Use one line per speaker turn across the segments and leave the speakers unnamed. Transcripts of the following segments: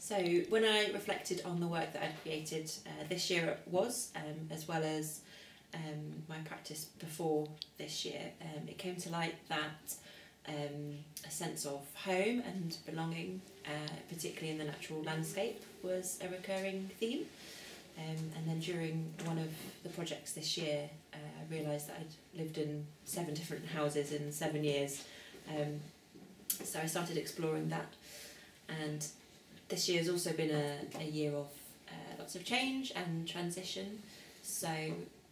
So when I reflected on the work that I'd created this year it was, as well as my practice before this year, it came to light that a sense of home and belonging, particularly in the natural landscape, was a recurring theme. And then during one of the projects this year, I realised that I'd lived in 7 different houses in 7 years. So I started exploring that. And this year has also been a year of lots of change and transition. So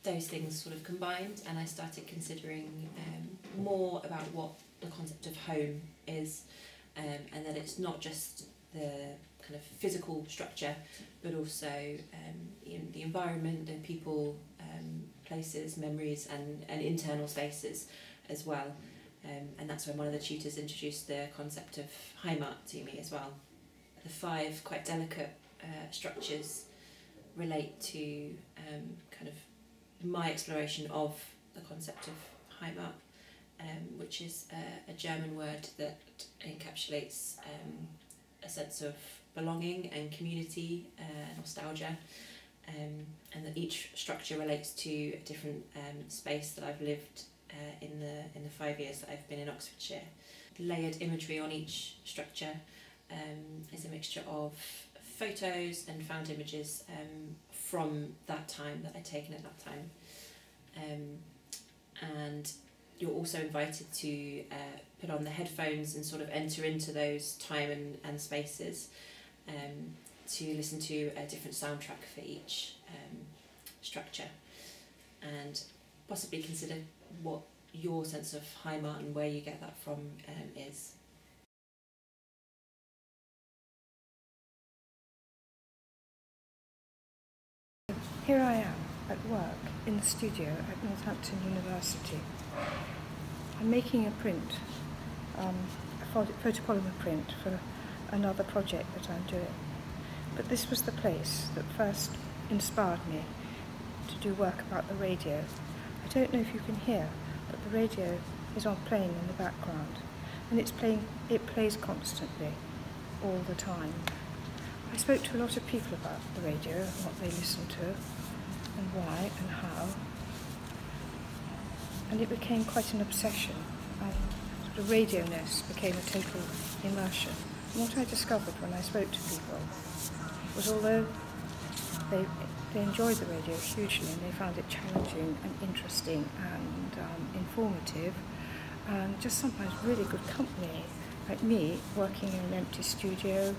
those things sort of combined, and I started considering more about what the concept of home is, and that it's not just the kind of physical structure, but also in the environment and people, places, memories, and internal spaces as well. And that's when one of the tutors introduced the concept of Heimat to me as well. The 5 quite delicate structures relate to kind of my exploration of the concept of Heimat, which is a German word that encapsulates a sense of belonging and community, nostalgia, and that each structure relates to a different space that I've lived in the 5 years that I've been in Oxfordshire. Layered imagery on each structure is a mixture of photos and found images from that time that I'd taken at that time. And you're also invited to put on the headphones and sort of enter into those time and spaces to listen to a different soundtrack for each structure, and possibly consider what your sense of Heimat and where you get that from is.
Here I am at work in the studio at Northampton University. I'm making a print, a photopolymer print for another project that I'm doing. But this was the place that first inspired me to do work about the radio. I don't know if you can hear, but the radio is on playing in the background, and it plays constantly, all the time. I spoke to a lot of people about the radio and what they listen to and why and how, and it became quite an obsession, and sort of radio-ness became a total immersion. And what I discovered when I spoke to people was, although they enjoyed the radio hugely and they found it challenging and interesting and informative, and just sometimes really good company, like me working in an empty studio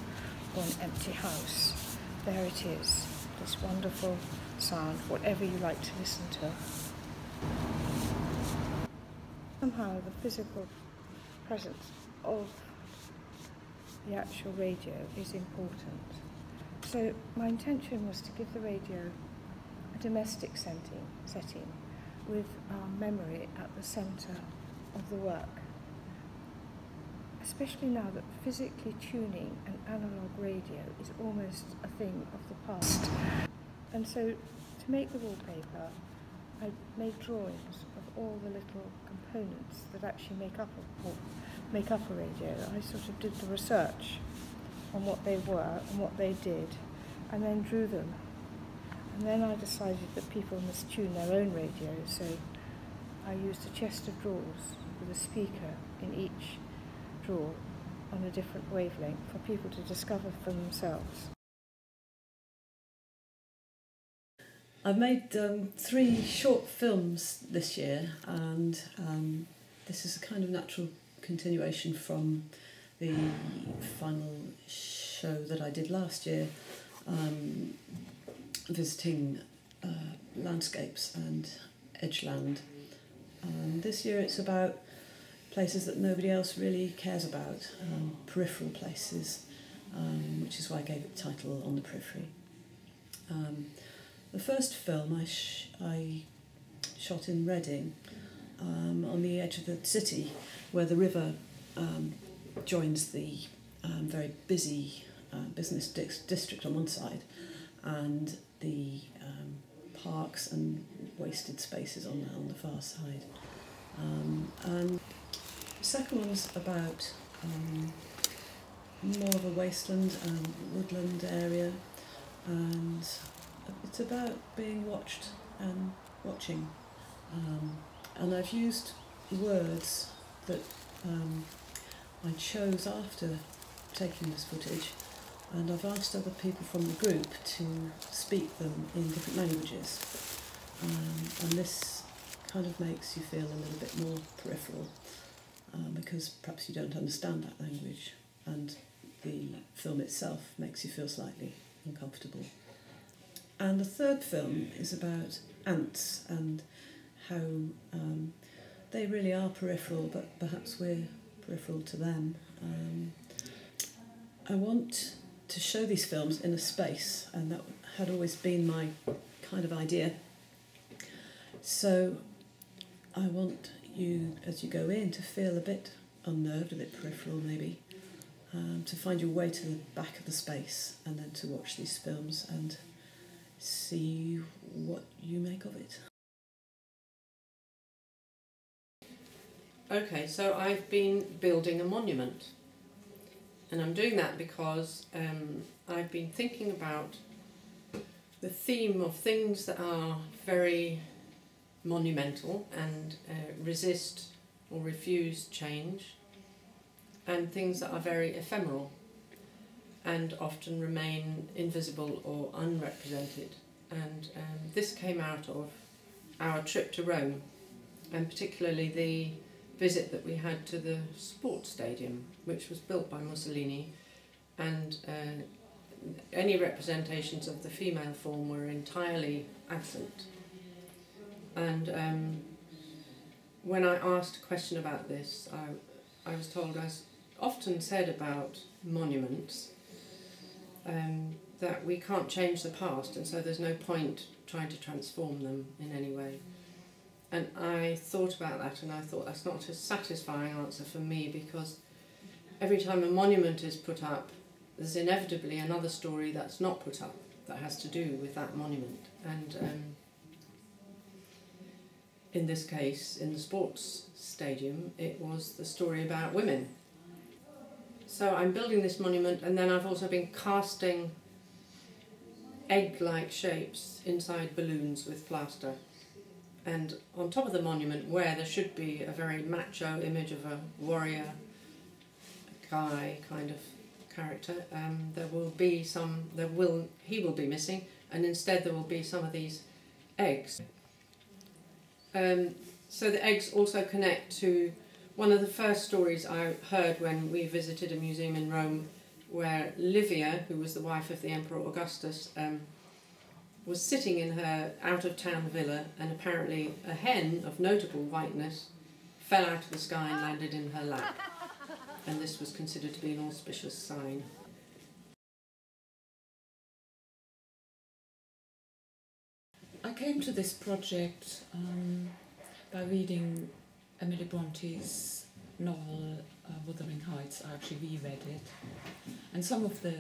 or an empty house, there it is, this wonderful sound, whatever you like to listen to. Somehow the physical presence of the actual radio is important. So my intention was to give the radio a domestic setting with memory at the centre of the work. Especially now that physically tuning an analogue radio is almost a thing of the past. And so to make the wallpaper, I made drawings of all the little components that actually make up a radio. I sort of did the research on what they were and what they did, and then drew them. And then I decided that people must tune their own radio, so I used a chest of drawers with a speaker in each drawer on a different wavelength for people to discover for themselves.
I've made 3 short films this year, and this is a kind of natural continuation from the final show that I did last year, visiting landscapes and edgeland. This year it's about places that nobody else really cares about, peripheral places, which is why I gave it the title On the Periphery. The first film I shot in Reading, on the edge of the city, where the river joins the very busy business district on one side, and the parks and wasted spaces on the far side. And the second one's about more of a wasteland and woodland area, and it's about being watched and watching. And I've used words that I chose after taking this footage, and I've asked other people from the group to speak them in different languages, and this kind of makes you feel a little bit more peripheral, because perhaps you don't understand that language, and the film itself makes you feel slightly uncomfortable. And the third film is about ants and how they really are peripheral, but perhaps we're peripheral to them. I want to show these films in a space, and that had always been my kind of idea. So I want you, as you go in, to feel a bit unnerved, a bit peripheral maybe, to find your way to the back of the space, and then to watch these films and see what you make of it.
Okay, so I've been building a monument, and I'm doing that because I've been thinking about the theme of things that are very monumental and resist or refuse change, and things that are very ephemeral and often remain invisible or unrepresented. And this came out of our trip to Rome, and particularly the visit that we had to the sports stadium, which was built by Mussolini, and any representations of the female form were entirely absent. And when I asked a question about this, I was told, as often said about monuments, that we can't change the past, and so there's no point trying to transform them in any way. And I thought about that, and I thought that's not a satisfying answer for me, because every time a monument is put up, there's inevitably another story that's not put up that has to do with that monument. And in this case, in the sports stadium, it was the story about women. So I'm building this monument, and then I've also been casting egg-like shapes inside balloons with plaster. And on top of the monument, where there should be a very macho image of a warrior, a guy kind of character, he will be missing, and instead there will be some of these eggs. So the eggs also connect to one of the first stories I heard when we visited a museum in Rome, where Livia, who was the wife of the Emperor Augustus, was sitting in her out-of-town villa, and apparently a hen of notable whiteness fell out of the sky and landed in her lap, and this was considered to be an auspicious sign.
I came to this project by reading Emily Bronte's novel Wuthering Heights. I actually reread it, and some of the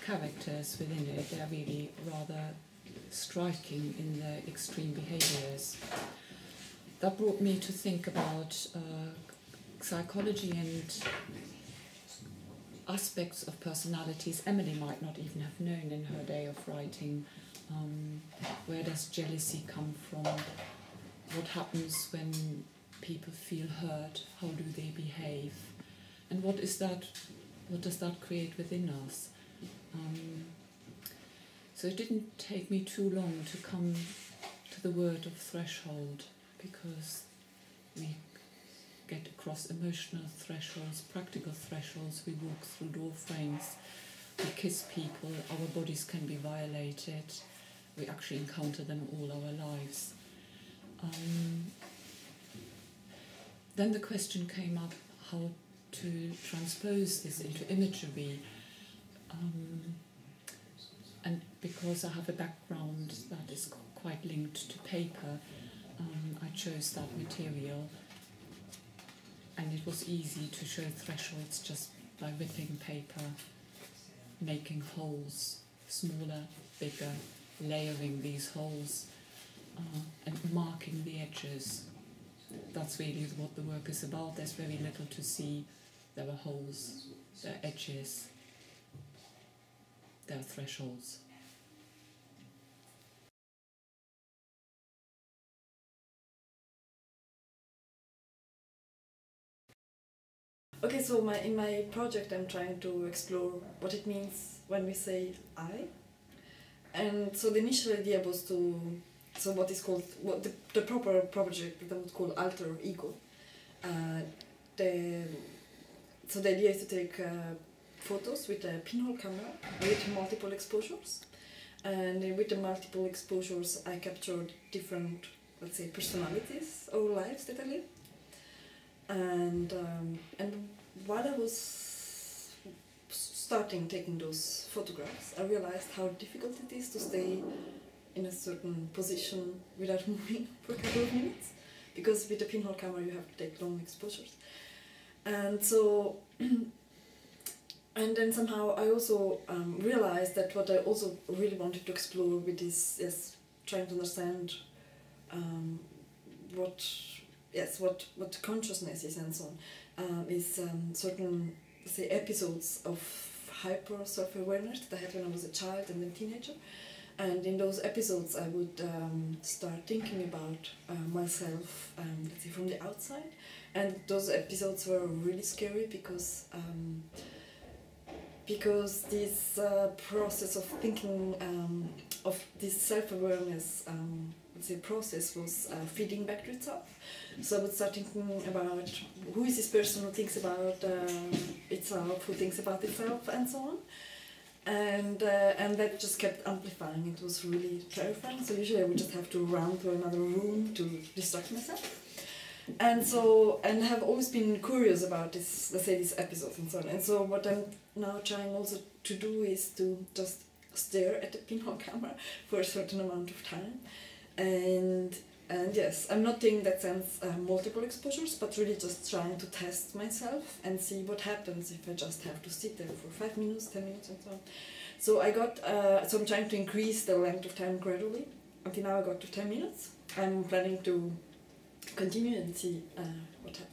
characters within it, they're really rather striking in their extreme behaviours. That brought me to think about psychology and aspects of personalities Emily might not even have known in her day of writing. Where does jealousy come from? What happens when people feel hurt? How do they behave? And what does that create within us? So it didn't take me too long to come to the word of threshold, because we get across emotional thresholds, practical thresholds, we walk through door frames, we kiss people, our bodies can be violated, we actually encounter them all our lives. Then the question came up how to transpose this into imagery. And because I have a background that is quite linked to paper, I chose that material, and it was easy to show thresholds just by ripping paper, making holes, smaller, bigger, layering these holes, and marking the edges. That's really what the work is about. There's very little to see there are holes, there are edges, there are thresholds.
Okay, so in my project I'm trying to explore what it means when we say I. And so the initial idea was so what is called, the proper project that I would call alter ego. So the idea is to take photos with a pinhole camera with multiple exposures. And with the multiple exposures I captured different, let's say, personalities or lives that I live. And while I was starting taking those photographs, I realized how difficult it is to stay in a certain position without moving for a couple of minutes, because with a pinhole camera you have to take long exposures. And so, and then somehow I also realized that what I also really wanted to explore with this is trying to understand what consciousness is and so on, is certain, say, episodes of hyper self-awareness that I had when I was a child and then teenager. And in those episodes I would start thinking about myself, let's say, from the outside. And those episodes were really scary because this process of thinking, of this self-awareness, let's say, process was feeding back to itself. So I would start thinking about who is this person who thinks about itself, who thinks about itself, and so on. And that just kept amplifying. It was really terrifying. So usually I would just have to run to another room to distract myself. And so, and I have always been curious about this, let's say, these episodes and so on. And so what I'm now trying also to do is to just stare at the pinhole camera for a certain amount of time. And yes, I'm not doing that sense multiple exposures, but really just trying to test myself and see what happens if I just have to sit there for 5 minutes, 10 minutes, and so on. So so I'm trying to increase the length of time gradually. Until now I got to 10 minutes. I'm planning to continue and see what happens.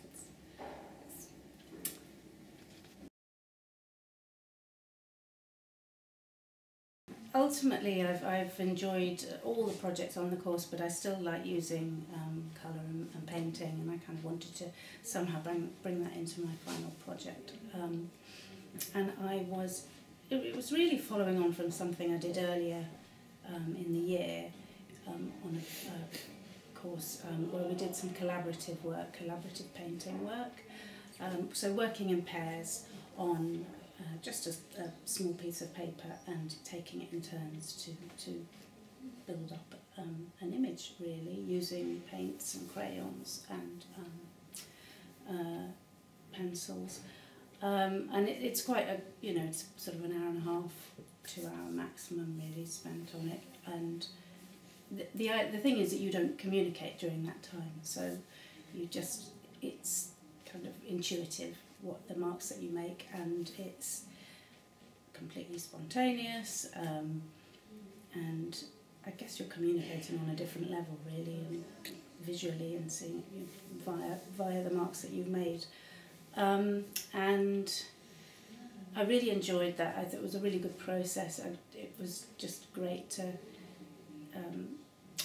Ultimately, I've enjoyed all the projects on the course, but I still like using colour and painting, and I kind of wanted to somehow bring that into my final project. And it was really following on from something I did earlier in the year on a course where we did some collaborative collaborative painting work. So working in pairs on just a small piece of paper and taking it in turns to build up an image, really, using paints and crayons and pencils. And it's quite it's sort of an hour and a half, 2 hour maximum really spent on it. And the thing is that you don't communicate during that time, so it's kind of intuitive what the marks that you make, and it's completely spontaneous, and I guess you're communicating on a different level, really, and visually, and seeing via the marks that you've made. And I really enjoyed that. I thought it was a really good process. It was just great to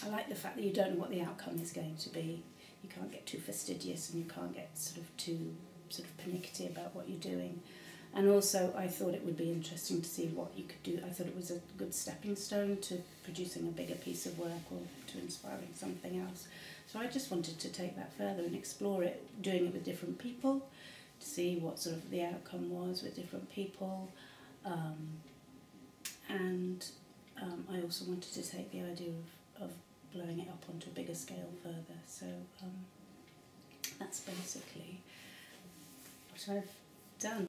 I like the fact that you don't know what the outcome is going to be. You can't get too fastidious, and you can't get too pernickety about what you're doing. And also I thought it would be interesting to see what you could do. I thought it was a good stepping stone to producing a bigger piece of work or to inspiring something else. So I just wanted to take that further and explore it, doing it with different people, to see what sort of the outcome was with different people. And I also wanted to take the idea of blowing it up onto a bigger scale further. So that's basically what I've done.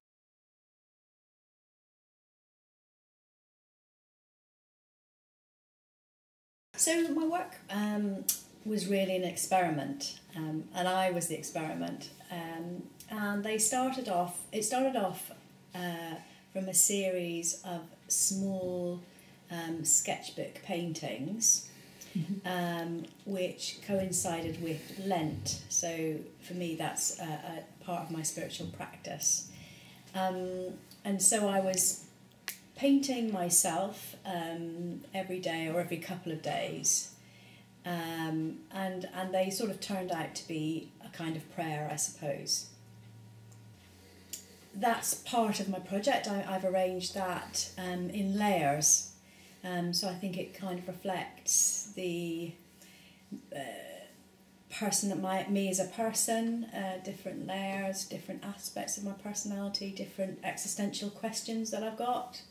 So my work was really an experiment, and I was the experiment. And it started off from a series of small sketchbook paintings, which coincided with Lent. So for me, that's a part of my spiritual practice. And so I was painting myself every day or every couple of days, and they sort of turned out to be a kind of prayer, I suppose. That's part of my project. I've arranged that in layers, so I think it kind of reflects the me as a person, different layers, different aspects of my personality, different existential questions that I've got.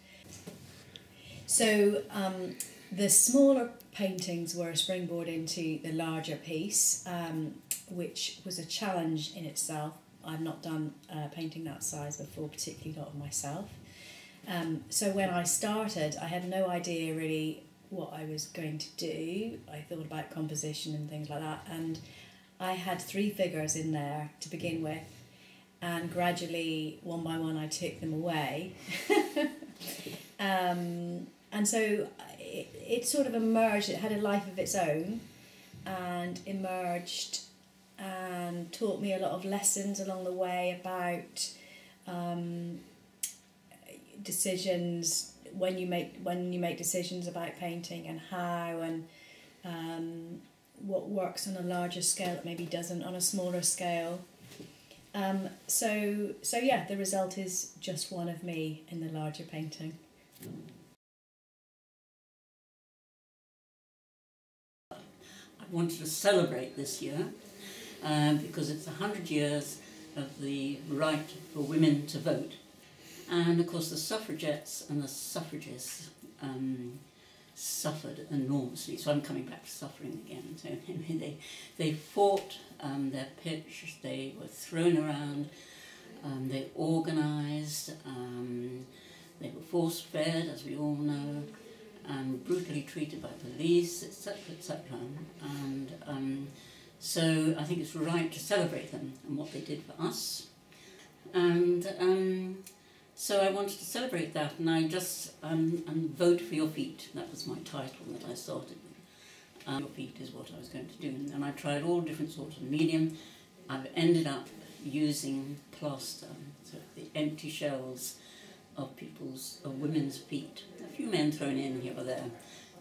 So the smaller paintings were a springboard into the larger piece, which was a challenge in itself. I've not done painting that size before, particularly not of myself. So when I started, I had no idea really what I was going to do. I thought about composition and things like that, and I had 3 figures in there to begin with, and gradually, one by one, I took them away. And so it sort of emerged, it had a life of its own, and emerged and taught me a lot of lessons along the way about decisions, when you make decisions about painting, and how, and what works on a larger scale that maybe doesn't on a smaller scale. So yeah, the result is just one of me in the larger painting.
I wanted to celebrate this year because it's 100 years of the right for women to vote. And of course the suffragettes and the suffragists suffered enormously, so I'm coming back to suffering again. So they fought their pitch, they were thrown around, they organised, they were force-fed, as we all know, and brutally treated by police, etc., etc. And so I think it's right to celebrate them and what they did for us. And so I wanted to celebrate that, and I just and vote for your feet. That was my title that I started with. Your feet is what I was going to do, and I tried all different sorts of medium. I've ended up using plaster, so the empty shells of women's feet. A few men thrown in here or there,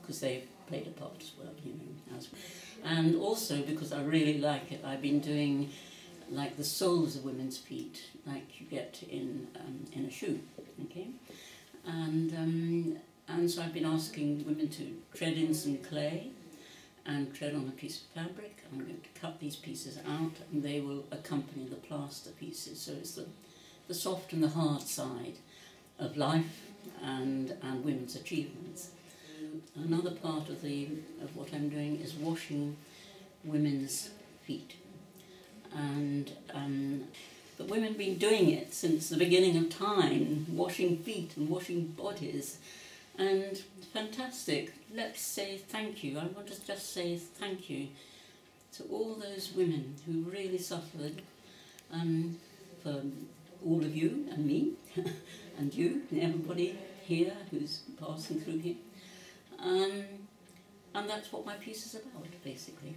because they played a part as well, you know. And also because I really like it, I've been doing like the soles of women's feet, like you get in a shoe, okay? And so I've been asking women to tread in some clay and tread on a piece of fabric. I'm going to cut these pieces out, and they will accompany the plaster pieces. So it's the soft and the hard side of life and women's achievements. Another part of what I'm doing is washing women's feet. And but women have been doing it since the beginning of time, washing feet and washing bodies, and fantastic. Let's say thank you. I want to just say thank you to all those women who really suffered, for all of you and me and you and everybody here who's passing through here. And that's what my piece is about, basically.